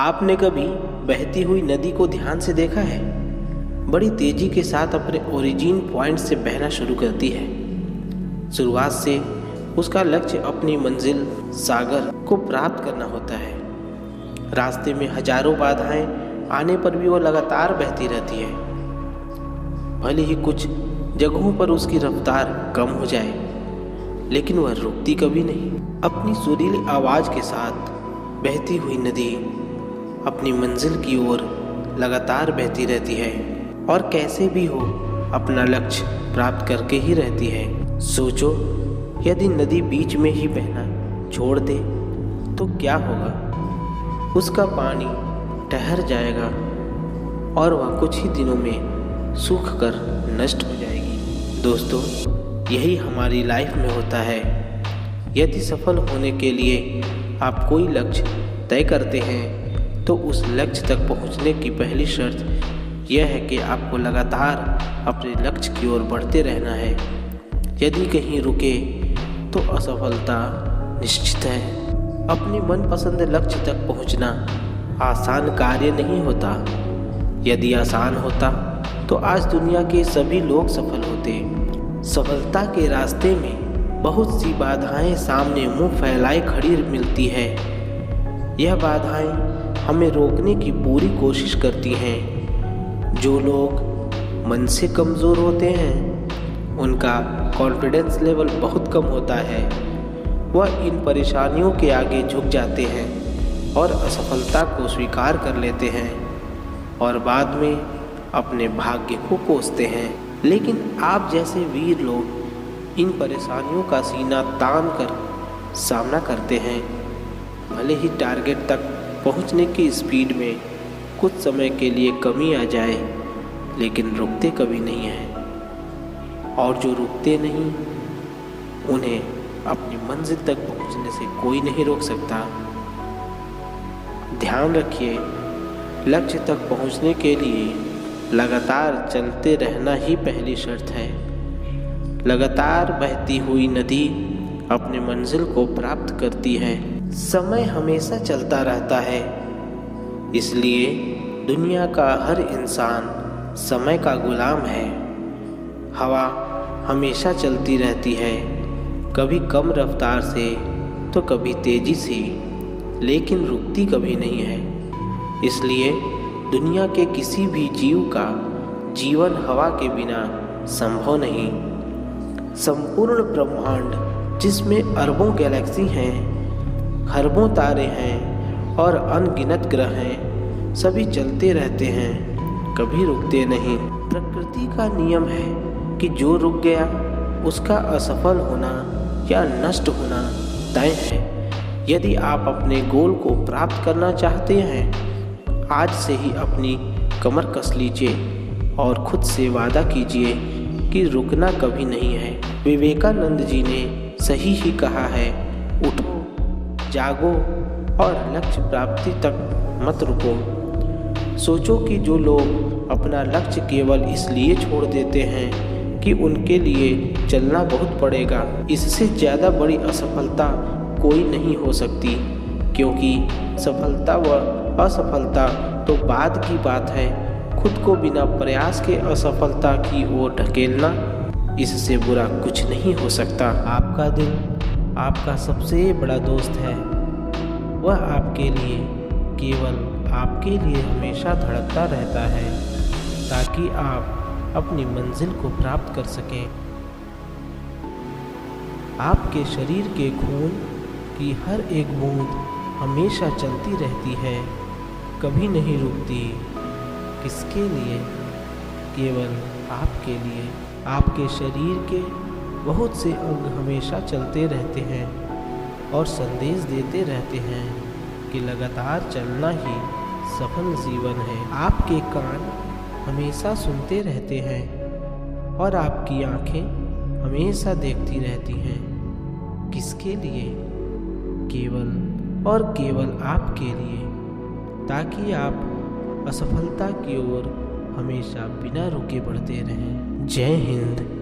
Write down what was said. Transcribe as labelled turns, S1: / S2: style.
S1: आपने कभी बहती हुई नदी को ध्यान से देखा है? बड़ी तेजी के साथ अपने ओरिजिन पॉइंट से बहना शुरू करती है। शुरुआत से उसका लक्ष्य अपनी मंजिल सागर को प्राप्त करना होता है। रास्ते में हजारों बाधाएं आने पर भी वह लगातार बहती रहती है। भले ही कुछ जगहों पर उसकी रफ्तार कम हो जाए, लेकिन वह रुकती कभी नहीं। अपनी सुरीली आवाज के साथ बहती हुई नदी अपनी मंजिल की ओर लगातार बहती रहती है और कैसे भी हो अपना लक्ष्य प्राप्त करके ही रहती है। सोचो, यदि नदी बीच में ही बहना छोड़ दे तो क्या होगा? उसका पानी ठहर जाएगा और वह कुछ ही दिनों में सूख कर नष्ट हो जाएगी। दोस्तों, यही हमारी लाइफ में होता है। यदि सफल होने के लिए आप कोई लक्ष्य तय करते हैं तो उस लक्ष्य तक पहुंचने की पहली शर्त यह है कि आपको लगातार अपने लक्ष्य की ओर बढ़ते रहना है। यदि कहीं रुके तो असफलता निश्चित है। अपने मनपसंद लक्ष्य तक पहुंचना आसान कार्य नहीं होता। यदि आसान होता तो आज दुनिया के सभी लोग सफल होते। सफलता के रास्ते में बहुत सी बाधाएं सामने मुंह फैलाए खड़ी मिलती है। यह बाधाएं हमें रोकने की पूरी कोशिश करती हैं। जो लोग मन से कमज़ोर होते हैं उनका कॉन्फिडेंस लेवल बहुत कम होता है। वह इन परेशानियों के आगे झुक जाते हैं और असफलता को स्वीकार कर लेते हैं और बाद में अपने भाग्य को कोसते हैं। लेकिन आप जैसे वीर लोग इन परेशानियों का सीना तान कर सामना करते हैं। भले ही टारगेट तक पहुंचने की स्पीड में कुछ समय के लिए कमी आ जाए, लेकिन रुकते कभी नहीं हैं। और जो रुकते नहीं उन्हें अपनी मंजिल तक पहुंचने से कोई नहीं रोक सकता। ध्यान रखिए, लक्ष्य तक पहुंचने के लिए लगातार चलते रहना ही पहली शर्त है। लगातार बहती हुई नदी अपने मंजिल को प्राप्त करती है। समय हमेशा चलता रहता है, इसलिए दुनिया का हर इंसान समय का गुलाम है। हवा हमेशा चलती रहती है, कभी कम रफ्तार से तो कभी तेजी से, लेकिन रुकती कभी नहीं है। इसलिए दुनिया के किसी भी जीव का जीवन हवा के बिना संभव नहीं। संपूर्ण ब्रह्मांड जिसमें अरबों गैलेक्सी हैं, खरबों तारे हैं और अनगिनत ग्रह हैं, सभी चलते रहते हैं, कभी रुकते नहीं। प्रकृति का नियम है कि जो रुक गया उसका असफल होना या नष्ट होना तय है। यदि आप अपने गोल को प्राप्त करना चाहते हैं, आज से ही अपनी कमर कस लीजिए और खुद से वादा कीजिए कि रुकना कभी नहीं है। विवेकानंद जी ने सही ही कहा है, उठो, जागो और लक्ष्य प्राप्ति तक मत रुको। सोचो कि जो लोग अपना लक्ष्य केवल इसलिए छोड़ देते हैं कि उनके लिए चलना बहुत पड़ेगा, इससे ज़्यादा बड़ी असफलता कोई नहीं हो सकती। क्योंकि सफलता व असफलता तो बाद की बात है, खुद को बिना प्रयास के असफलता की ओर ढकेलना, इससे बुरा कुछ नहीं हो सकता। आपका दिल आपका सबसे बड़ा दोस्त है। वह आपके लिए, केवल आपके लिए हमेशा धड़कता रहता है ताकि आप अपनी मंजिल को प्राप्त कर सकें। आपके शरीर के खून की हर एक बूंद हमेशा चलती रहती है, कभी नहीं रुकती। किसके लिए? केवल आपके लिए। आपके शरीर के बहुत से अंग हमेशा चलते रहते हैं और संदेश देते रहते हैं कि लगातार चलना ही सफल जीवन है। आपके कान हमेशा सुनते रहते हैं और आपकी आंखें हमेशा देखती रहती हैं। किसके लिए? केवल और केवल आपके लिए, ताकि आप असफलता की ओर हमेशा बिना रुके बढ़ते रहें। जय हिंद।